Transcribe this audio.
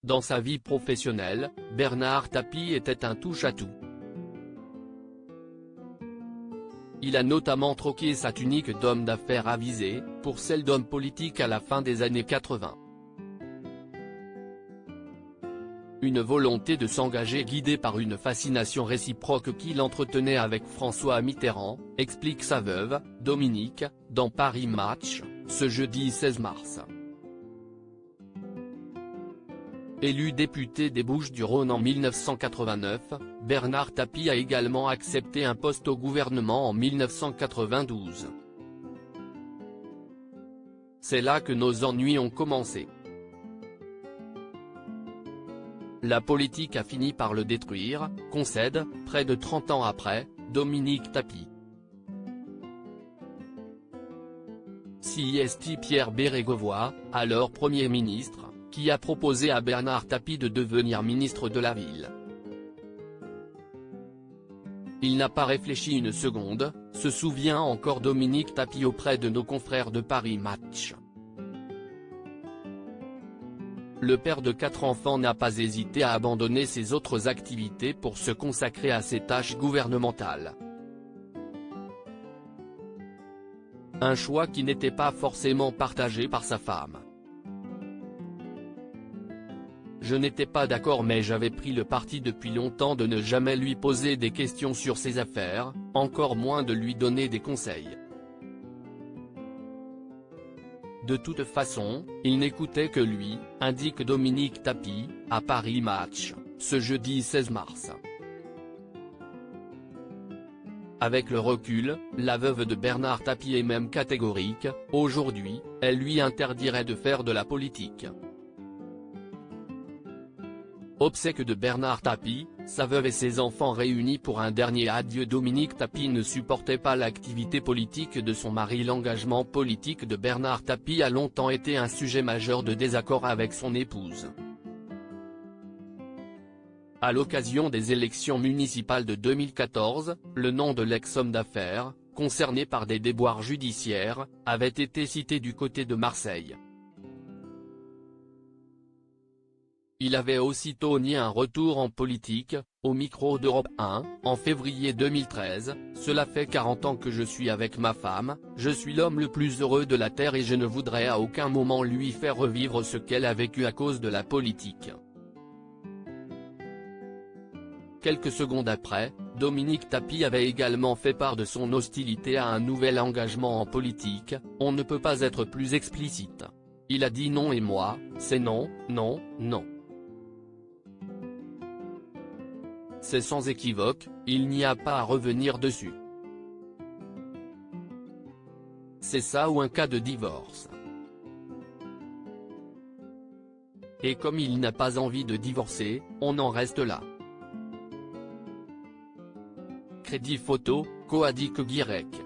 Dans sa vie professionnelle, Bernard Tapie était un touche-à-tout. Il a notamment troqué sa tunique d'homme d'affaires avisé, pour celle d'homme politique à la fin des années 80. Une volonté de s'engager guidée par une fascination réciproque qu'il entretenait avec François Mitterrand, explique sa veuve, Dominique, dans Paris Match, ce jeudi 16 mars. Élu député des Bouches-du-Rhône en 1989, Bernard Tapie a également accepté un poste au gouvernement en 1992. C'est là que nos ennuis ont commencé. La politique a fini par le détruire, concède, près de 30 ans après, Dominique Tapie. C'est Pierre Bérégovoy, alors Premier ministre, qui a proposé à Bernard Tapie de devenir ministre de la Ville. Il n'a pas réfléchi une seconde, se souvient encore Dominique Tapie auprès de nos confrères de Paris Match. Le père de 4 enfants n'a pas hésité à abandonner ses autres activités pour se consacrer à ses tâches gouvernementales. Un choix qui n'était pas forcément partagé par sa femme. Je n'étais pas d'accord mais j'avais pris le parti depuis longtemps de ne jamais lui poser des questions sur ses affaires, encore moins de lui donner des conseils. De toute façon, il n'écoutait que lui, indique Dominique Tapie, à Paris Match, ce jeudi 16 mars. Avec le recul, la veuve de Bernard Tapie est même catégorique, aujourd'hui, elle lui interdirait de faire de la politique. Obsèques de Bernard Tapie, sa veuve et ses enfants réunis pour un dernier adieu. Dominique Tapie ne supportait pas l'activité politique de son mari. L'engagement politique de Bernard Tapie a longtemps été un sujet majeur de désaccord avec son épouse. À l'occasion des élections municipales de 2014, le nom de l'ex-homme d'affaires, concerné par des déboires judiciaires, avait été cité du côté de Marseille. Il avait aussitôt nié un retour en politique, au micro d'Europe 1, en février 2013, « Cela fait 40 ans que je suis avec ma femme, je suis l'homme le plus heureux de la Terre et je ne voudrais à aucun moment lui faire revivre ce qu'elle a vécu à cause de la politique ». Quelques secondes après, Dominique Tapie avait également fait part de son hostilité à un nouvel engagement en politique, on ne peut pas être plus explicite. Il a dit non et moi, c'est non, non, non. C'est sans équivoque, il n'y a pas à revenir dessus. C'est ça ou un cas de divorce. Et comme il n'a pas envie de divorcer, on en reste là. Crédit photo, Coadic Guirec.